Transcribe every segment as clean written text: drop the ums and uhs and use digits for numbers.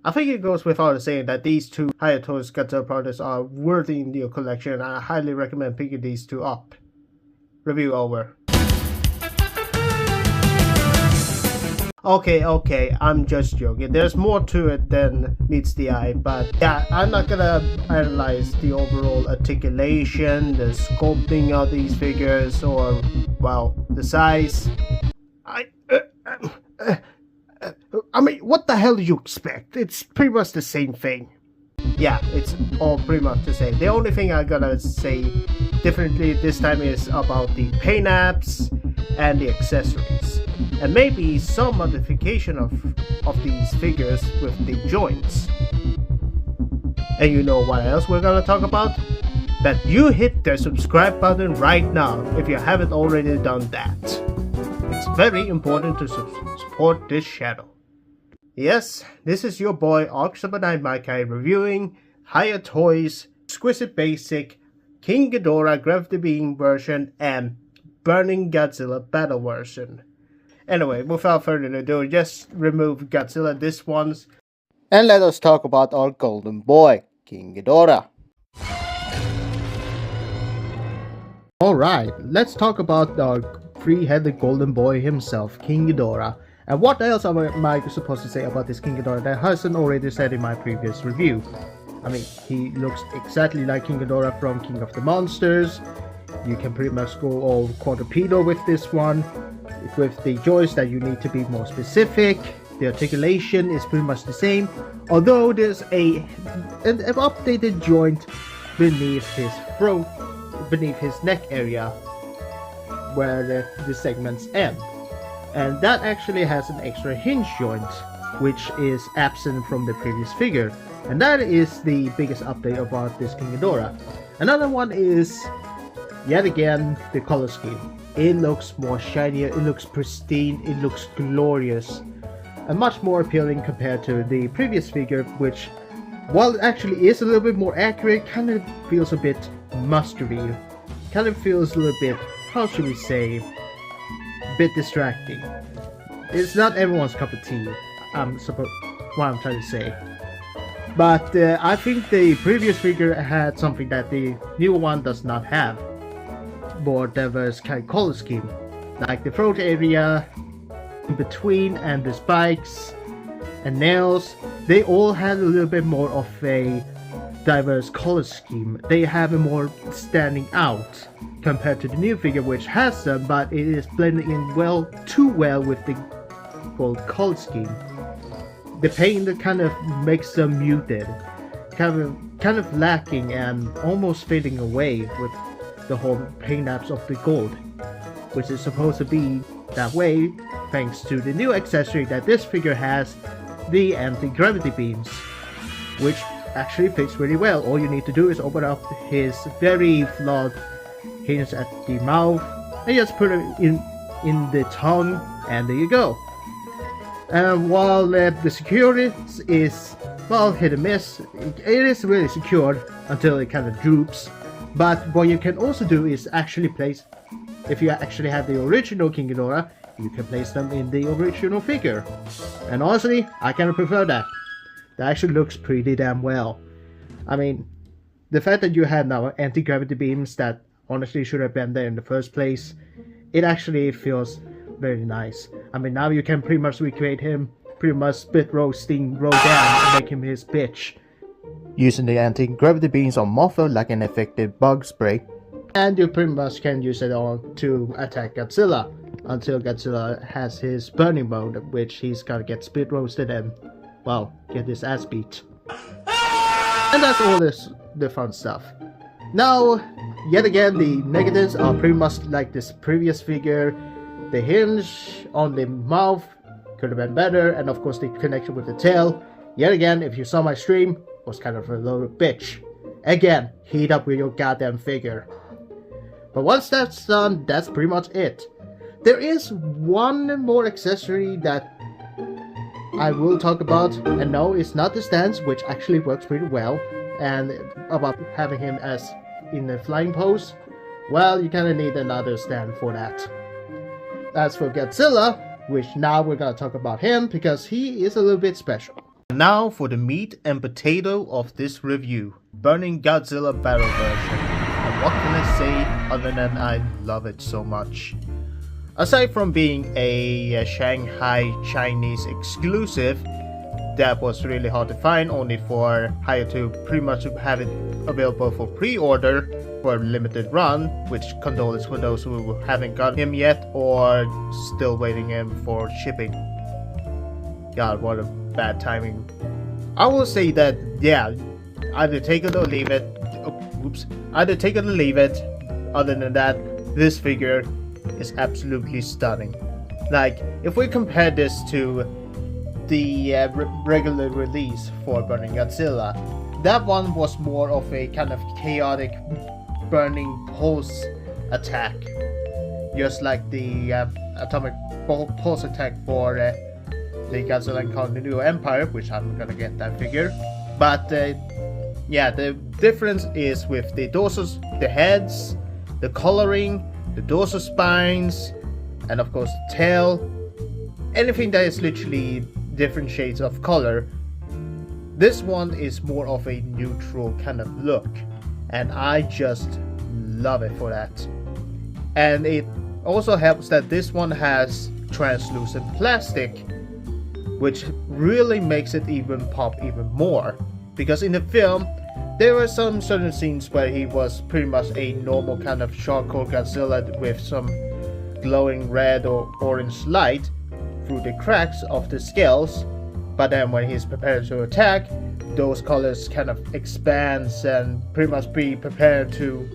I think it goes without saying that these two Hiya Toys Godzilla products are worthy in your collection, and I highly recommend picking these two up. Review over. Okay, I'm just joking. There's more to it than meets the eye, but yeah, I'm not gonna analyze the overall articulation, the sculpting of these figures, or, well, the size. I mean, what the hell do you expect? It's pretty much the same thing. Yeah, it's all pretty much the same. The only thing I'm gonna say differently this time is about the paint apps and the accessories. And maybe some modification of these figures with the joints. And you know what else we're gonna talk about? That you hit the subscribe button right now if you haven't already done that. It's very important to support this channel. Yes, this is your boy CyberKnight-Miky reviewing Hiya Toys Exquisite Basic King Ghidorah Gravity Beam version and Burning Godzilla Battle version. Anyway, without further ado, just remove Godzilla this once and let us talk about our golden boy, King Ghidorah. Alright, let's talk about our three-headed golden boy himself, King Ghidorah. And what else am I supposed to say about this King Ghidorah that hasn't already said in my previous review? I mean, he looks exactly like King Ghidorah from King of the Monsters. You can pretty much go all quadrupedal with this one. With the joints that you need to be more specific. The articulation is pretty much the same, although there's an updated joint beneath his throat, beneath his neck area, where the segments end. And that actually has an extra hinge joint, which is absent from the previous figure. And that is the biggest update about this King Ghidorah. Another one is, yet again, the color scheme. It looks more shinier, it looks pristine, it looks glorious, and much more appealing compared to the previous figure, which, while it actually is a little bit more accurate, kind of feels a bit mustardy. Kind of feels a little bit, how should we say, a bit distracting. It's not everyone's cup of tea, what I'm trying to say. But I think the previous figure had something that the new one does not have. More diverse kind of color scheme, like the throat area, in between, and the spikes and nails. They all had a little bit more of a diverse color scheme. They have a more standing out compared to the new figure, which has them, but it is blending in too well with the gold color scheme. The paint that kind of makes them muted, kind of lacking and almost fading away with the whole paint apps of the gold, which is supposed to be that way thanks to the new accessory that this figure has, the anti-gravity beams, which actually fits really well. All you need to do is open up his very flawed hinge at the mouth and just put it in the tongue, and there you go. And while the security is, well, hit and miss, it is really secured until it kind of droops. But what you can also do is actually place, if you actually have the original King Ghidorah, you can place them in the original figure. And honestly, I kind of prefer that. That actually looks pretty damn well. I mean, the fact that you have now anti-gravity beams that honestly should have been there in the first place, it actually feels very nice. I mean, now you can pretty much recreate him, pretty much spit roasting, roll down, and make him his bitch. Using the anti-gravity beams on Mothra like an effective bug spray. And you pretty much can use it on to attack Godzilla until Godzilla has his burning mode, which he's gonna get spit roasted and, well, get his ass beat. And that's all the fun stuff. Now, yet again, the negatives are pretty much like this previous figure. The hinge on the mouth could have been better, and of course the connection with the tail. Yet again, if you saw my stream, was kind of a little bitch. Again, heat up with your goddamn figure. But once that's done, that's pretty much it. There is one more accessory that I will talk about, and no, it's not the stance, which actually works pretty well, and about having him as in the flying pose, well, you kinda need another stand for that. As for Godzilla, which now we're gonna talk about him, because he is a little bit special. Now for the meat and potato of this review, Burning Godzilla Battle version. And what can I say other than I love it so much? Aside from being a Shanghai Chinese exclusive that was really hard to find, only for Hiya to pretty much have it available for pre-order for a limited run, which condolence for those who haven't got him yet or still waiting him for shipping. God, what a bad timing. I will say that, yeah, either take it or leave it. Either take it or leave it. Other than that, this figure is absolutely stunning. Like, if we compare this to the regular release for Burning Godzilla, that one was more of a kind of chaotic burning pulse attack, just like the atomic pulse attack for the Godzilla and the New Empire, which I'm gonna get that figure. But yeah, the difference is with the dorsal, the heads, the coloring, the dorsal spines, and of course the tail. Anything that is literally different shades of color. This one is more of a neutral kind of look, and I just love it for that. And it also helps that this one has translucent plastic, which really makes it even pop even more, because in the film there were some certain scenes where he was pretty much a normal kind of charcoal Godzilla with some glowing red or orange light through the cracks of the scales, but then when he's prepared to attack, those colors kind of expands and pretty much be prepared to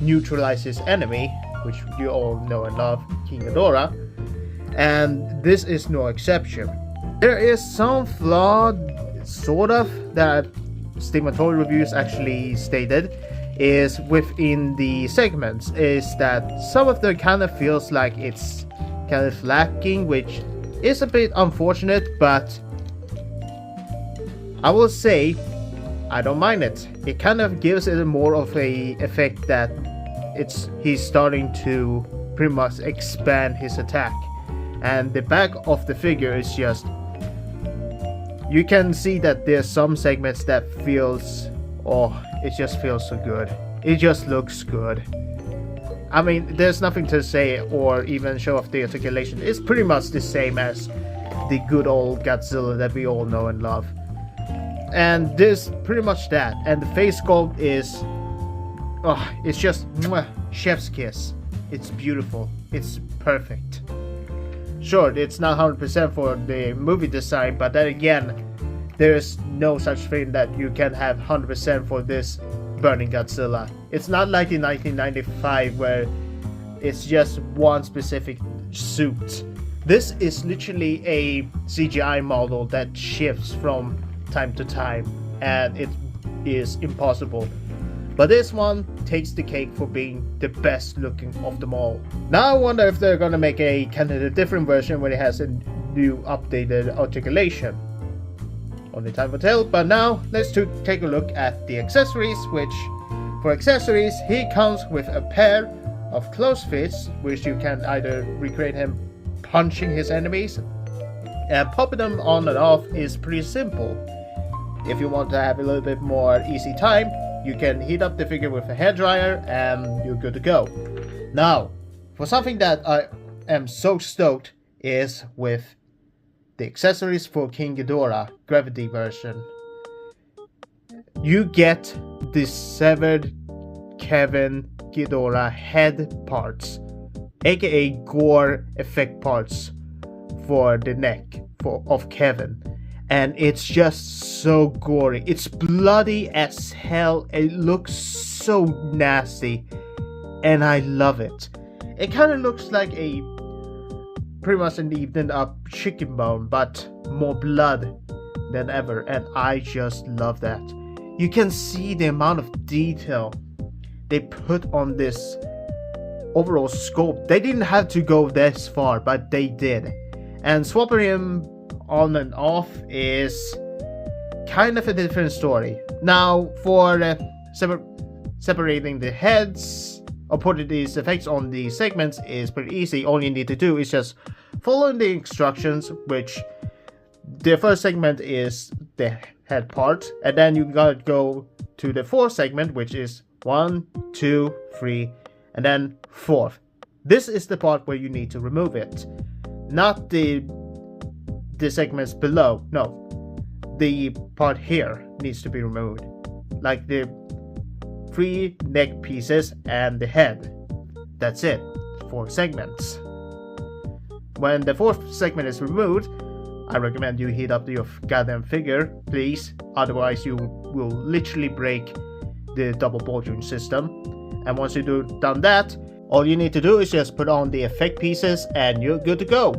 neutralize his enemy, which you all know and love, King Ghidorah, and this is no exception. There is some flaw, sort of, that Stigmatory Reviews actually stated, is within the segments, is that some of them kind of feels like it's kind of lacking, which is a bit unfortunate, but I will say I don't mind it. It kind of gives it more of a effect that he's starting to pretty much expand his attack, and the back of the figure is just, you can see that there's some segments that feels, oh, it just feels so good. It just looks good. I mean, there's nothing to say or even show off the articulation. It's pretty much the same as the good old Godzilla that we all know and love. And this pretty much that. And the face sculpt is, oh, it's just mwah, chef's kiss. It's beautiful. It's perfect. Sure, it's not 100% for the movie design, but then again, there's no such thing that you can have 100% for this Burning Godzilla. It's not like in 1995 where it's just one specific suit. This is literally a CGI model that shifts from time to time, and it is impossible. But this one takes the cake for being the best looking of them all. Now I wonder if they're gonna make a kind of a different version where it has a new updated articulation. Only time will tell, but now let's take a look at the accessories, which for accessories he comes with a pair of close fits, which you can either recreate him punching his enemies, and popping them on and off is pretty simple. If you want to have a little bit more easy time, you can heat up the figure with a hairdryer and you're good to go. Now, for something that I am so stoked is with the accessories for King Ghidorah Gravity version. You get the severed Kevin Ghidorah head parts, aka gore effect parts for the neck of Kevin. And it's just so gory. It's bloody as hell. It looks so nasty, and I love it. It kind of looks like a pretty much an evened up chicken bone, but more blood than ever, and I just love that. You can see the amount of detail they put on this overall sculpt. They didn't have to go this far, but they did. And swapping him on and off is kind of a different story. Now, for separating the heads or putting these effects on the segments is pretty easy. All you need to do is just follow the instructions, which the first segment is the head part, and then you gotta go to the fourth segment, which is 1, 2, 3, and then fourth. This is the part where you need to remove it, not the segments below. No, the part here needs to be removed, like the 3 neck pieces and the head. That's it, 4 segments. When the 4th segment is removed, I recommend you heat up your goddamn figure, please, otherwise you will literally break the double ball joint system. And once you've done that, all you need to do is just put on the effect pieces and you're good to go.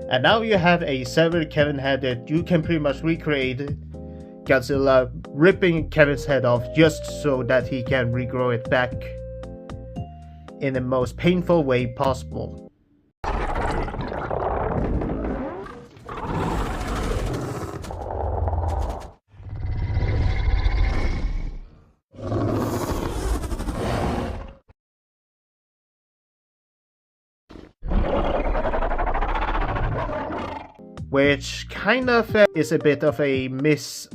And now you have a severed Kevin head that you can pretty much recreate Godzilla ripping Kevin's head off just so that he can regrow it back in the most painful way possible. Which kind of is a bit of a missed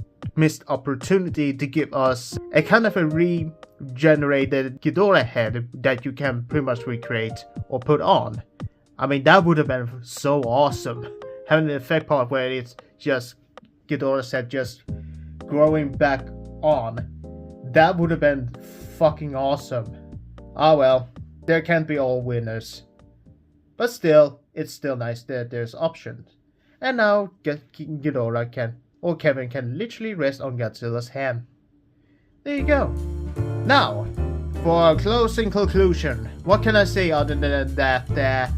opportunity to give us a kind of a regenerated Ghidorah head that you can pretty much recreate or put on. I mean, that would have been so awesome. Having an effect part where it's just Ghidorah's head just growing back on. That would have been fucking awesome. Ah well, there can't be all winners. But still, it's still nice that there's options. And now Ghidorah Kevin can literally rest on Godzilla's hand. There you go. Now, for our closing conclusion, what can I say other than that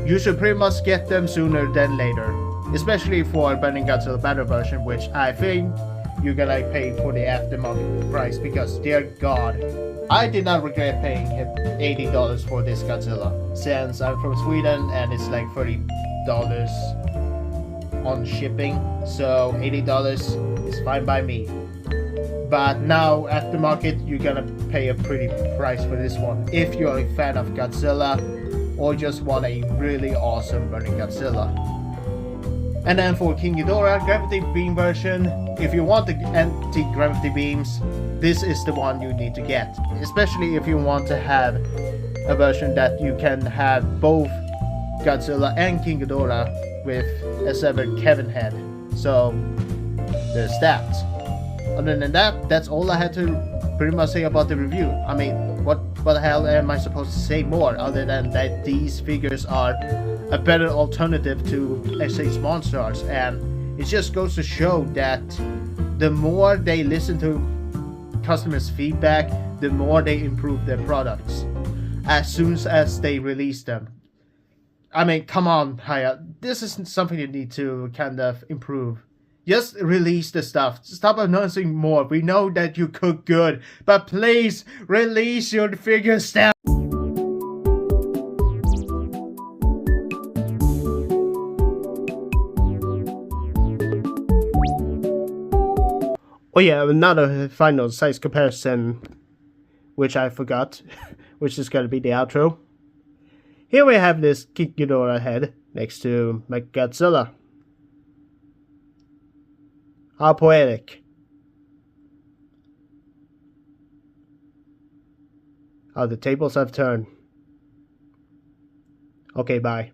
you should pretty much get them sooner than later. Especially for Burning Godzilla Battle version, which I think you're gonna pay for the aftermarket price because, dear God, I did not regret paying him $80 for this Godzilla, since I'm from Sweden and it's like $30 on shipping, so $80 is fine by me. But now aftermarket, you're gonna pay a pretty price for this one if you're a fan of Godzilla or just want a really awesome Burning Godzilla. And then for King Ghidorah Gravity Beam version, if you want the anti-gravity beams, this is the one you need to get, especially if you want to have a version that you can have both Godzilla and King Ghidorah with a severed Kevin head. So there's that. Other than that, that's all I had to pretty much say about the review. I mean, what the hell am I supposed to say more other than that these figures are a better alternative to SH Monsters, and it just goes to show that the more they listen to customers' feedback, the more they improve their products as soon as they release them. I mean, come on, Hiya. This isn't something you need to kind of improve. Just release the stuff. Stop announcing more. We know that you cook good, but please release your figure stuff. Oh yeah, another final size comparison, which I forgot, which is going to be the outro. Here we have this King Ghidorah head next to Godzilla. How poetic. How the tables have turned. Okay, bye.